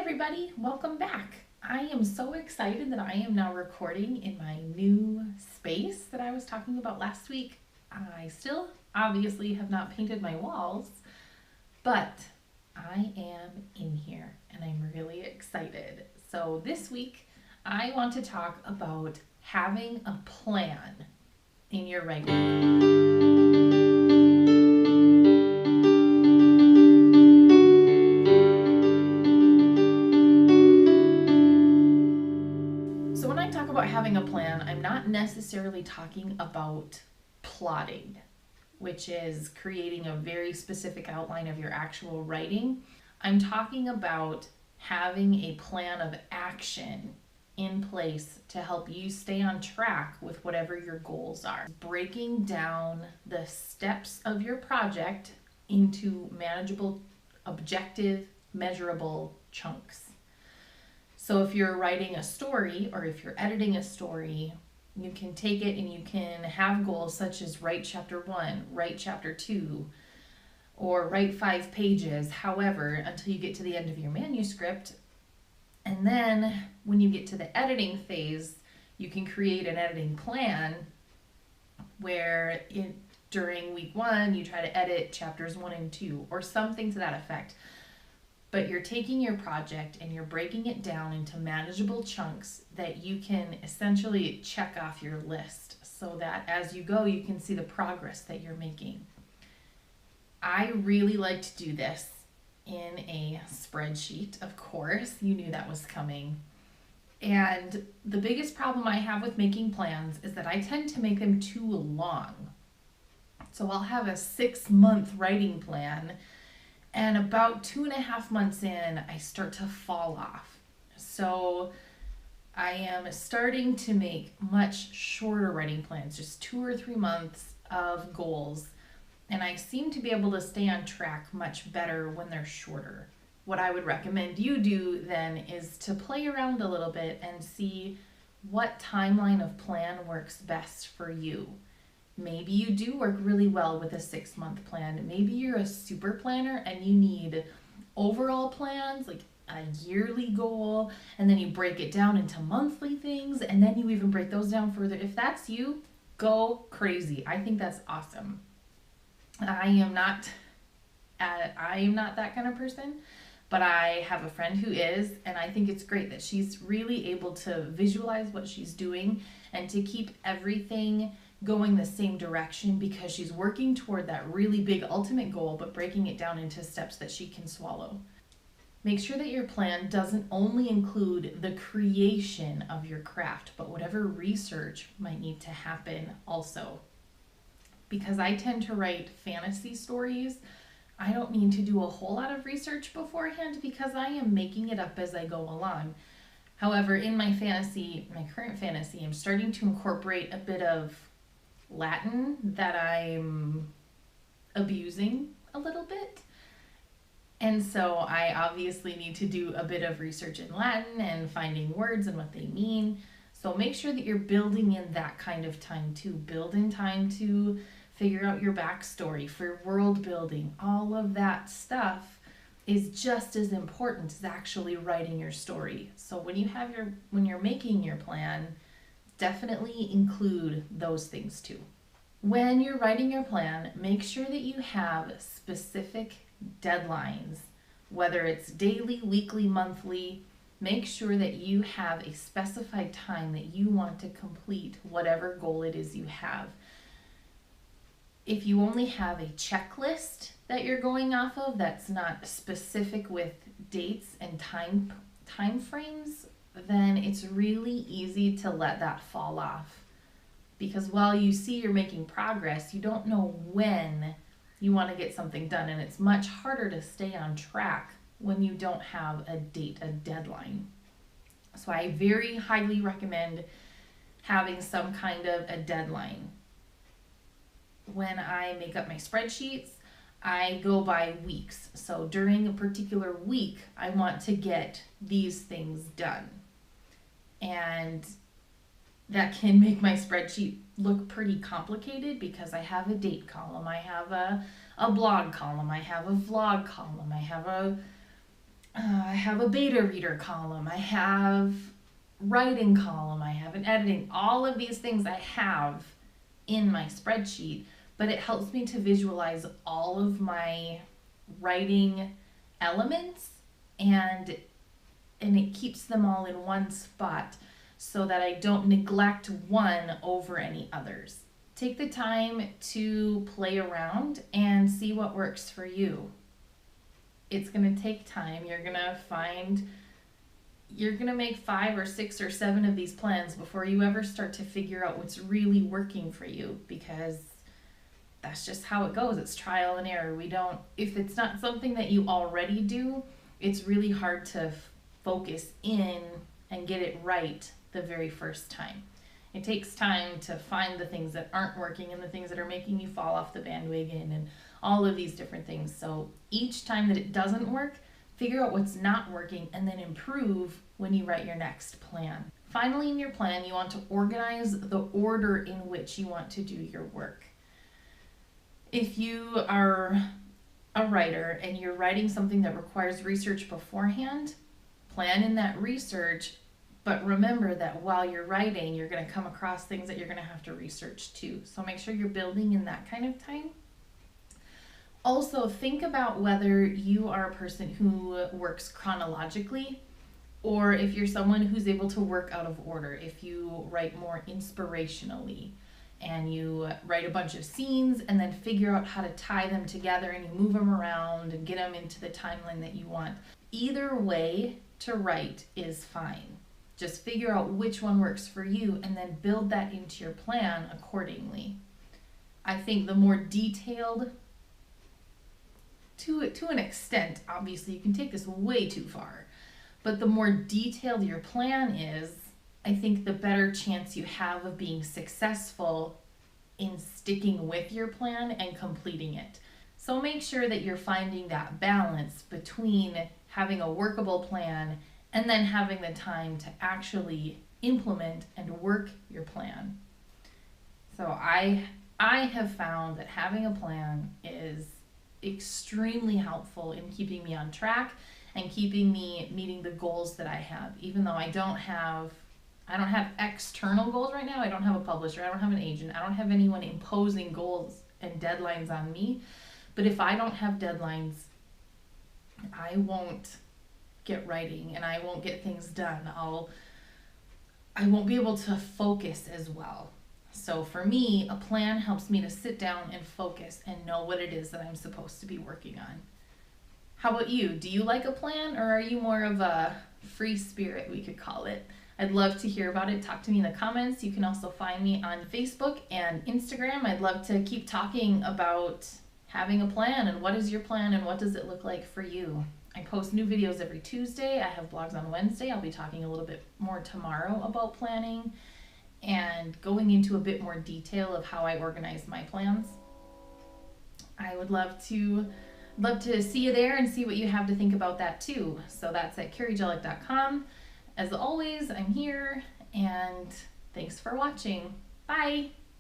everybody, welcome back. I am so excited that I am now recording in my new space that I was talking about last week. I still obviously have not painted my walls, but I am in here and I'm really excited. So this week I want to talk about having a plan in your writing. So when I talk about having a plan, I'm not necessarily talking about plotting, which is creating a very specific outline of your actual writing. I'm talking about having a plan of action in place to help you stay on track with whatever your goals are. Breaking down the steps of your project into manageable, objective, measurable chunks. So if you're writing a story or if you're editing a story, you can take it and you can have goals such as write chapter 1, write chapter 2, or write 5 pages, however, until you get to the end of your manuscript. And then when you get to the editing phase, you can create an editing plan where during week 1, you try to edit chapters 1 and 2 or something to that effect. But you're taking your project and you're breaking it down into manageable chunks that you can essentially check off your list so that as you go, you can see the progress that you're making. I really like to do this in a spreadsheet, of course. You knew that was coming. And the biggest problem I have with making plans is that I tend to make them too long. So I'll have a 6-month writing plan, and about 2.5 months in, I start to fall off. So I am starting to make much shorter writing plans, just 2 or 3 months of goals. And I seem to be able to stay on track much better when they're shorter. What I would recommend you do then is to play around a little bit and see what timeline of plan works best for you. Maybe you do work really well with a 6-month plan. Maybe you're a super planner and you need overall plans, like a yearly goal, and then you break it down into monthly things, and then you even break those down further. If that's you, go crazy. I think that's awesome. I am not that kind of person, but I have a friend who is, and I think it's great that she's really able to visualize what she's doing and to keep everything going the same direction because she's working toward that really big ultimate goal, but breaking it down into steps that she can swallow. Make sure that your plan doesn't only include the creation of your craft, but whatever research might need to happen also. Because I tend to write fantasy stories, I don't need to do a whole lot of research beforehand because I am making it up as I go along. However, in my current fantasy, I'm starting to incorporate a bit of Latin that I'm abusing a little bit. And so I obviously need to do a bit of research in Latin and finding words and what they mean. So make sure that you're building in that kind of time too. Build in time to figure out your backstory, for world building. All of that stuff is just as important as actually writing your story. So when you're making your plan, definitely include those things too. When you're writing your plan, make sure that you have specific deadlines, whether it's daily, weekly, monthly. Make sure that you have a specified time that you want to complete whatever goal it is you have. If you only have a checklist that you're going off of that's not specific with dates and time frames, then it's really easy to let that fall off. Because while you see you're making progress, you don't know when you want to get something done, and it's much harder to stay on track when you don't have a date, a deadline. So I very highly recommend having some kind of a deadline. When I make up my spreadsheets, I go by weeks. So during a particular week, I want to get these things done. And that can make my spreadsheet look pretty complicated because I have a date column, I have a blog column, I have a vlog column, I have a I have a beta reader column, I have writing column, I have an editing, all of these things I have in my spreadsheet, but it helps me to visualize all of my writing elements, and it keeps them all in one spot so that I don't neglect one over any others. Take the time to play around and see what works for you. It's going to take time. You're going to make 5 or 6 or 7 of these plans before you ever start to figure out what's really working for you, because that's just how it goes. It's trial and error. If it's not something that you already do, it's really hard to focus in and get it right the very first time. It takes time to find the things that aren't working and the things that are making you fall off the bandwagon and all of these different things. So each time that it doesn't work, figure out what's not working and then improve when you write your next plan. Finally, in your plan, you want to organize the order in which you want to do your work. If you are a writer and you're writing something that requires research beforehand, plan in that research, but remember that while you're writing, you're going to come across things that you're going to have to research too. So make sure you're building in that kind of time. Also, think about whether you are a person who works chronologically, or if you're someone who's able to work out of order, if you write more inspirationally and you write a bunch of scenes and then figure out how to tie them together and you move them around and get them into the timeline that you want. Either way to write is fine. Just figure out which one works for you and then build that into your plan accordingly. I think the more detailed, to an extent, obviously you can take this way too far, but the more detailed your plan is, I think the better chance you have of being successful in sticking with your plan and completing it. So make sure that you're finding that balance between having a workable plan and then having the time to actually implement and work your plan. So I have found that having a plan is extremely helpful in keeping me on track and keeping me meeting the goals that I have. Even though I don't have external goals right now. I don't have a publisher, I don't have an agent, I don't have anyone imposing goals and deadlines on me. But if I don't have deadlines, I won't get writing and I won't get things done. I won't be able to focus as well. So for me, a plan helps me to sit down and focus and know what it is that I'm supposed to be working on. How about you? Do you like a plan, or are you more of a free spirit, we could call it? I'd love to hear about it. Talk to me in the comments. You can also find me on Facebook and Instagram. I'd love to keep talking about having a plan and what is your plan and what does it look like for you. I post new videos every Tuesday. I have blogs on Wednesday. I'll be talking a little bit more tomorrow about planning and going into a bit more detail of how I organize my plans. I would love to see you there and see what you have to think about that too. So that's at carriejellick.com. As always, I'm here, and thanks for watching. Bye!